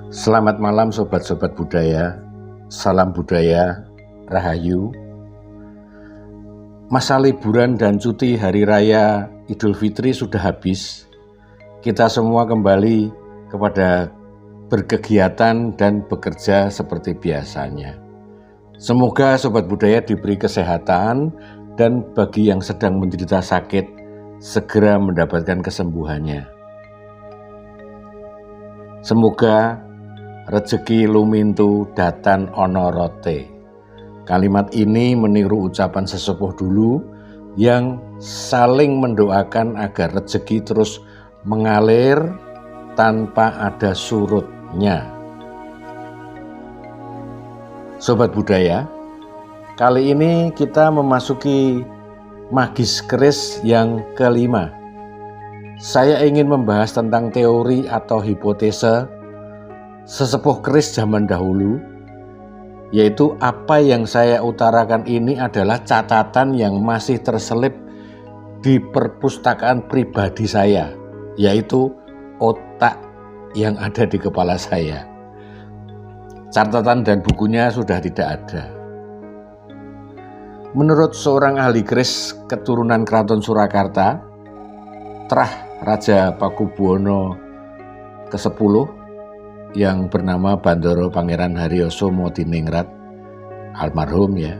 Selamat malam sobat-sobat budaya, salam budaya, rahayu. Masa liburan dan cuti hari raya Idul Fitri sudah habis. Kita semua kembali kepada berkegiatan dan bekerja seperti biasanya. Semoga sobat budaya diberi kesehatan dan bagi yang sedang menderita sakit segera mendapatkan kesembuhannya. Semoga rezeki lumintu datan ono rote. Kalimat ini meniru ucapan sesepuh dulu yang saling mendoakan agar rezeki terus mengalir tanpa ada surutnya. Sobat budaya, kali ini kita memasuki Magis Keris yang kelima. Saya ingin membahas tentang teori atau hipotese sesepuh keris zaman dahulu, yaitu apa yang saya utarakan ini adalah catatan yang masih terselip di perpustakaan pribadi saya, yaitu otak yang ada di kepala saya. Catatan dan bukunya sudah tidak ada. Menurut seorang ahli keris keturunan Keraton Surakarta, Trah Raja Pakubuwono ke-10 yang bernama Bandara Pangeran Haryoso Modiningrat almarhum ya.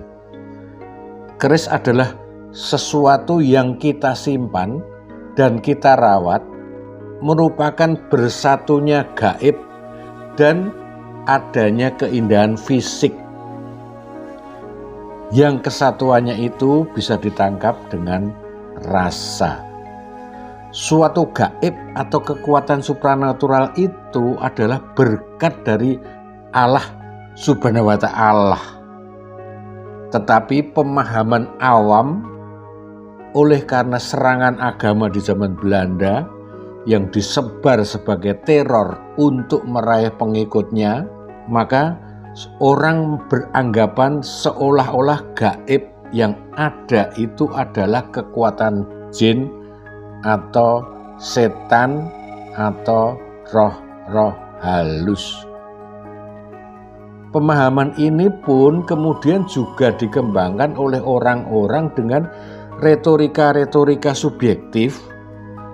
Keris adalah sesuatu yang kita simpan dan kita rawat, merupakan bersatunya gaib dan adanya keindahan fisik yang kesatuannya itu bisa ditangkap dengan rasa. Suatu gaib atau kekuatan supranatural itu adalah berkat dari Allah Subhanahu wa Ta'ala. Tetapi pemahaman awam oleh karena serangan agama di zaman Belanda yang disebar sebagai teror untuk meraih pengikutnya, maka orang beranggapan seolah-olah gaib yang ada itu adalah kekuatan jin atau setan atau roh-roh halus. Pemahaman ini pun kemudian juga dikembangkan oleh orang-orang dengan retorika-retorika subjektif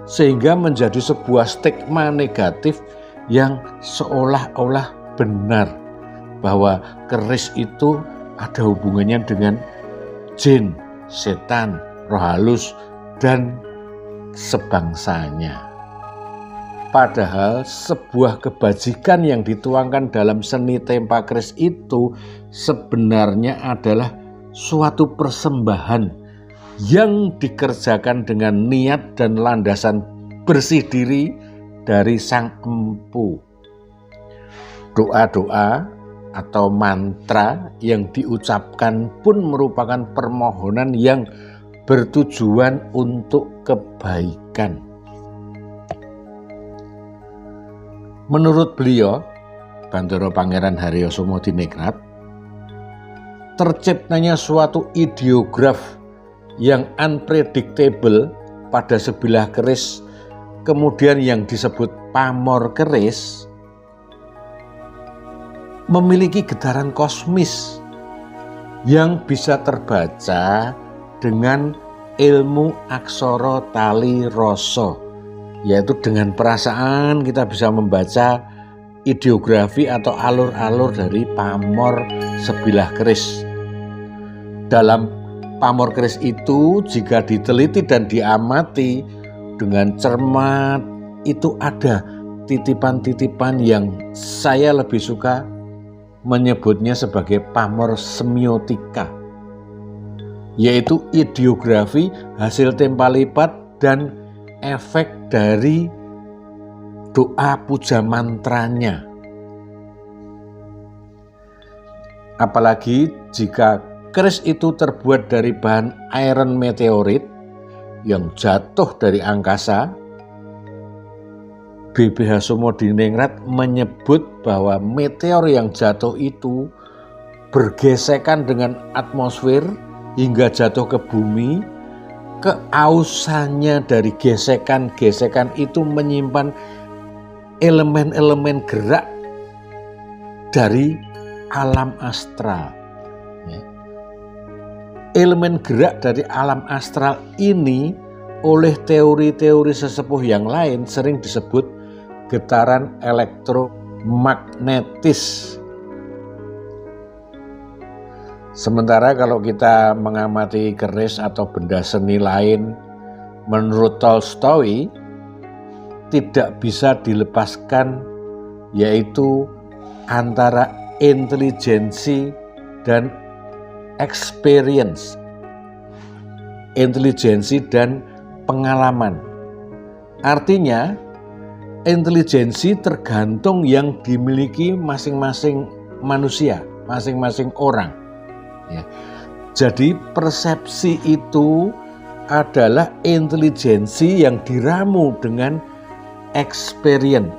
sehingga menjadi sebuah stigma negatif yang seolah-olah benar bahwa keris itu ada hubungannya dengan jin, setan, roh halus dan sebangsanya. Padahal sebuah kebajikan yang dituangkan dalam seni tempa keris itu sebenarnya adalah suatu persembahan yang dikerjakan dengan niat dan landasan bersih diri dari sang empu. Doa-doa atau mantra yang diucapkan pun merupakan permohonan yang bertujuan untuk kebaikan. Menurut beliau, Bandara Pangeran Haryoso Modiningrat, terciptanya suatu ideograf yang unpredictable pada sebilah keris, kemudian yang disebut pamor keris, memiliki getaran kosmis yang bisa terbaca dengan ilmu aksara tali rasa, yaitu dengan perasaan kita bisa membaca ideografi atau alur-alur dari pamor sebilah keris. Dalam pamor keris itu jika diteliti dan diamati dengan cermat, itu ada titipan-titipan yang saya lebih suka menyebutnya sebagai pamor semiotika, yaitu ideografi hasil tempa lipat dan efek dari doa puja mantranya. Apalagi jika keris itu terbuat dari bahan iron meteorit yang jatuh dari angkasa, BBH Sumodiningrat menyebut bahwa meteor yang jatuh itu bergesekan dengan atmosfer hingga jatuh ke bumi. Keausannya dari gesekan-gesekan itu menyimpan elemen-elemen gerak dari alam astral. Elemen gerak dari alam astral ini oleh teori-teori sesepuh yang lain sering disebut getaran elektromagnetis. Sementara kalau kita mengamati keris atau benda seni lain, menurut Tolstoy tidak bisa dilepaskan, yaitu antara intelijensi dan experience, intelijensi dan pengalaman. Artinya, intelijensi tergantung yang dimiliki masing-masing manusia, masing-masing orang. Ya. Jadi persepsi itu adalah intelijensi yang diramu dengan experience.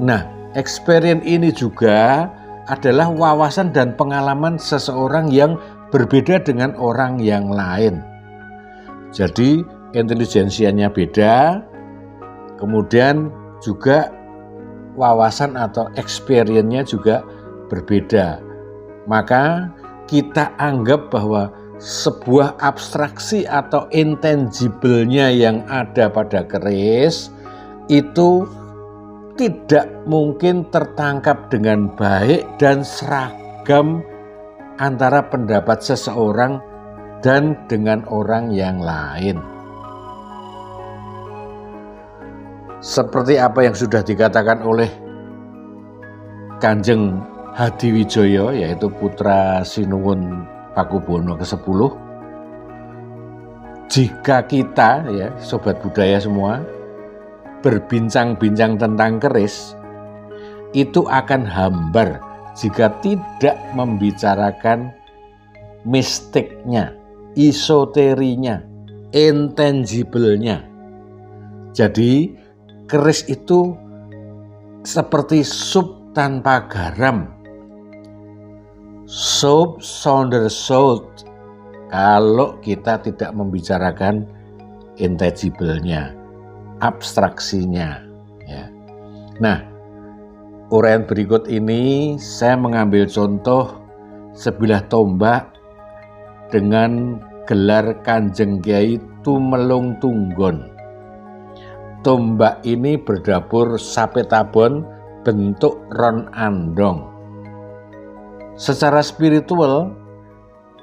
Nah, experience ini juga adalah wawasan dan pengalaman seseorang yang berbeda dengan orang yang lain. Jadi intelijensianya beda, kemudian juga wawasan atau experience-nya juga berbeda. Maka kita anggap bahwa sebuah abstraksi atau intangible-nya yang ada pada keris itu tidak mungkin tertangkap dengan baik dan seragam antara pendapat seseorang dan dengan orang yang lain. Seperti apa yang sudah dikatakan oleh Kanjeng Hadiwijoyo, yaitu putra Sinuwun Pakubono ke-10, jika kita, ya sobat budaya semua, berbincang-bincang tentang keris, itu akan hambar jika tidak membicarakan mistiknya, esoterinya, intangible-nya. Jadi keris itu seperti sup tanpa garam, soup sounder salt, kalau kita tidak membicarakan intangible-nya, abstraksinya. Ya. Nah, uraian berikut ini saya mengambil contoh sebilah tombak dengan gelar Kanjeng Kiai Tumelung Tunggon. Tombak ini berdapur sapetabon bentuk ron andong. Secara spiritual,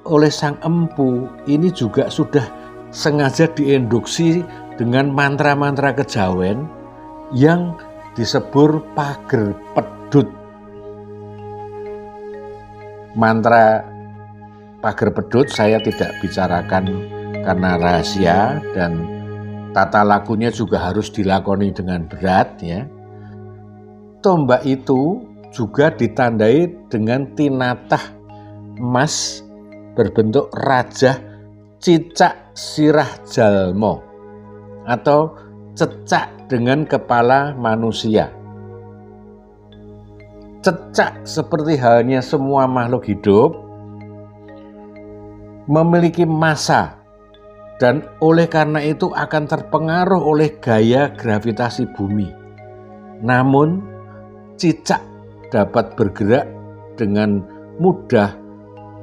oleh Sang Empu ini juga sudah sengaja diinduksi dengan mantra-mantra kejawen yang disebut pager pedut. Mantra pager pedut saya tidak bicarakan karena rahasia dan tata lakunya juga harus dilakoni dengan berat, ya. Tombak itu juga ditandai dengan tinatah emas berbentuk rajah cicak sirah jalmo atau cecak dengan kepala manusia. Cecak seperti halnya semua makhluk hidup memiliki massa dan oleh karena itu akan terpengaruh oleh gaya gravitasi bumi. Namun cicak dapat bergerak dengan mudah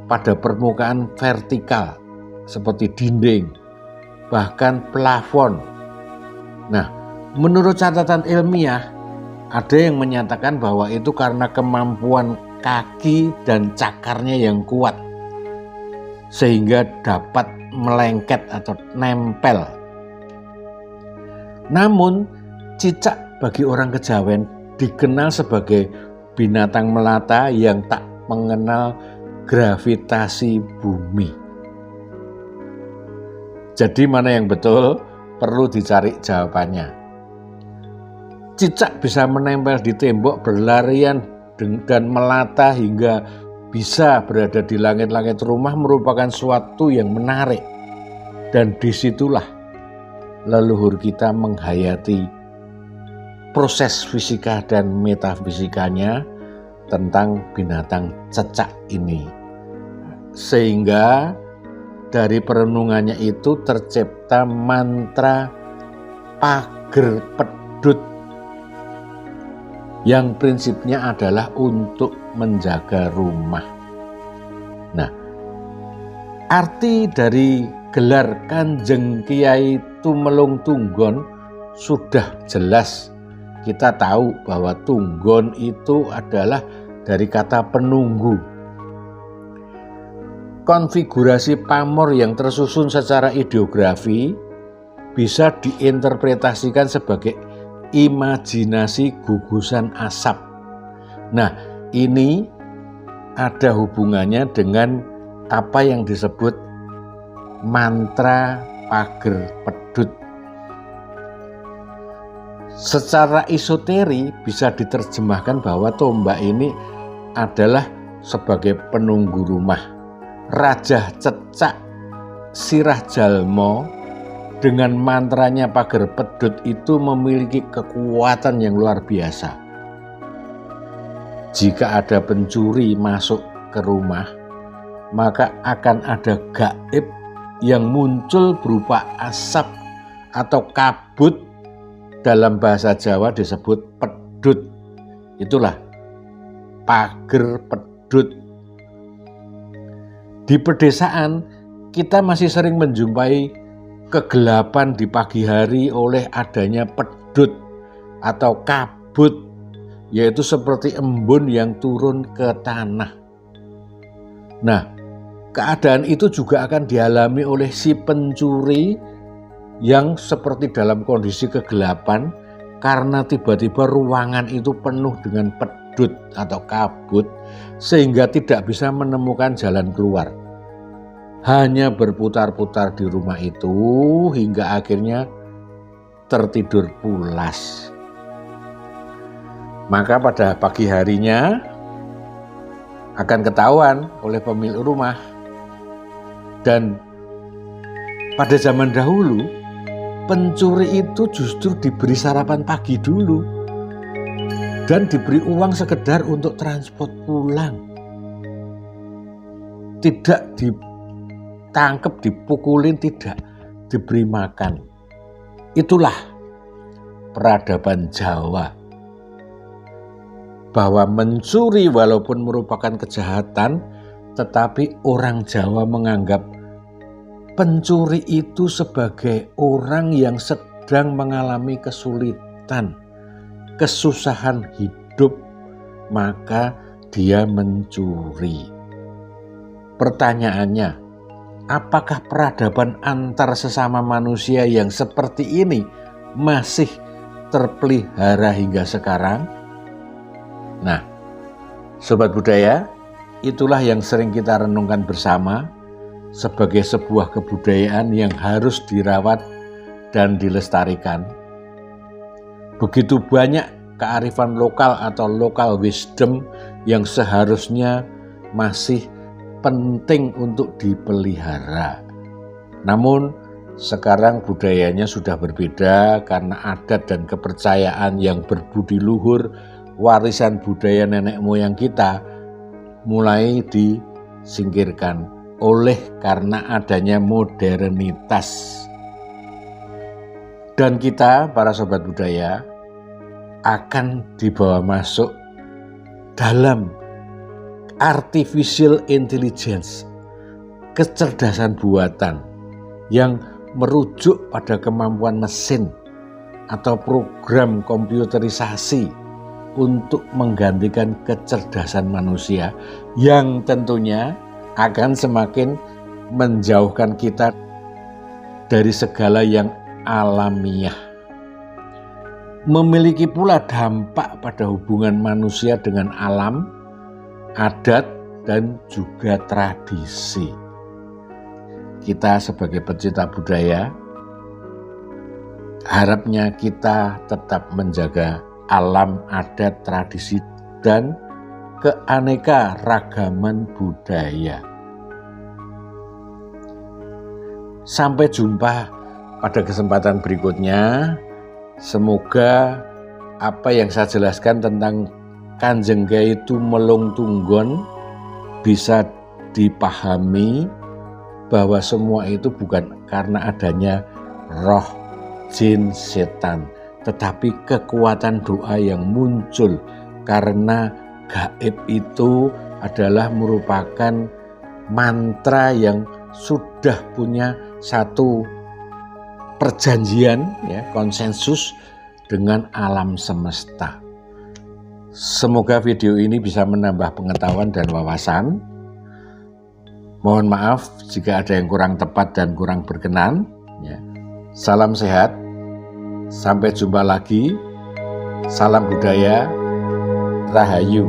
pada permukaan vertikal seperti dinding, bahkan plafon. Nah, menurut catatan ilmiah, ada yang menyatakan bahwa itu karena kemampuan kaki dan cakarnya yang kuat, sehingga dapat melengket atau nempel. Namun, cicak bagi orang kejawen dikenal sebagai binatang melata yang tak mengenal gravitasi bumi. Jadi mana yang betul? Perlu dicari jawabannya. Cicak bisa menempel di tembok, berlarian dan melata hingga bisa berada di langit-langit rumah merupakan suatu yang menarik. Dan disitulah leluhur kita menghayati proses fisika dan metafisikanya tentang binatang cecak ini. Sehingga dari perenungannya itu tercipta mantra pager pedut. yang prinsipnya adalah untuk menjaga rumah. Nah, arti dari gelar Kanjeng Kiai Tumelung Tunggon sudah jelas. Kita tahu bahwa tunggon itu adalah dari kata penunggu. Konfigurasi pamor yang tersusun secara ideografi bisa diinterpretasikan sebagai imajinasi gugusan asap. Nah, ini ada hubungannya dengan apa yang disebut mantra pager pedut. Secara esoteri bisa diterjemahkan bahwa tombak ini adalah sebagai penunggu rumah. Raja Cecak Sirah Jalmo dengan mantranya pager pedut itu memiliki kekuatan yang luar biasa. Jika ada pencuri masuk ke rumah, maka akan ada gaib yang muncul berupa asap atau kabut. Dalam bahasa Jawa disebut pedut. Itulah pager pedut. Di pedesaan kita masih sering menjumpai kegelapan di pagi hari oleh adanya pedut atau kabut, yaitu seperti embun yang turun ke tanah. Nah, keadaan itu juga akan dialami oleh si pencuri yang seperti dalam kondisi kegelapan karena tiba-tiba ruangan itu penuh dengan pedut atau kabut sehingga tidak bisa menemukan jalan keluar. Hanya berputar-putar di rumah itu hingga akhirnya tertidur pulas. Maka pada pagi harinya akan ketahuan oleh pemilik rumah. Dan pada zaman dahulu pencuri itu justru diberi sarapan pagi dulu dan diberi uang sekedar untuk transport pulang. Tidak ditangkap, dipukulin, tidak diberi makan. Itulah peradaban Jawa. Bahwa mencuri walaupun merupakan kejahatan, tetapi orang Jawa menganggap pencuri itu sebagai orang yang sedang mengalami kesulitan, kesusahan hidup, maka dia mencuri. Pertanyaannya, apakah peradaban antar sesama manusia yang seperti ini masih terpelihara hingga sekarang? Nah, Sobat Budaya, itulah yang sering kita renungkan bersama sebagai sebuah kebudayaan yang harus dirawat dan dilestarikan. Begitu banyak kearifan lokal atau local wisdom yang seharusnya masih penting untuk dipelihara. Namun sekarang budayanya sudah berbeda karena adat dan kepercayaan yang berbudi luhur, warisan budaya nenek moyang kita mulai disingkirkan oleh karena adanya modernitas. Dan kita, para sobat budaya, akan dibawa masuk dalam artificial intelligence, kecerdasan buatan yang merujuk pada kemampuan mesin atau program komputerisasi untuk menggantikan kecerdasan manusia yang tentunya akan semakin menjauhkan kita dari segala yang alamiah. Memiliki pula dampak pada hubungan manusia dengan alam, adat, dan juga tradisi. Kita sebagai pecinta budaya, harapnya kita tetap menjaga alam, adat, tradisi, dan keanekaragaman budaya. Sampai jumpa pada kesempatan berikutnya. Semoga apa yang saya jelaskan tentang Kanjeng Kiai Tumelung Tunggon bisa dipahami bahwa semua itu bukan karena adanya roh, jin, setan, tetapi kekuatan doa yang muncul karena gaib itu adalah merupakan mantra yang sudah punya satu perjanjian, ya, konsensus dengan alam semesta. Semoga video ini bisa menambah pengetahuan dan wawasan. Mohon maaf jika ada yang kurang tepat dan kurang berkenan. Ya. Salam sehat, sampai jumpa lagi. Salam budaya, Rahayu.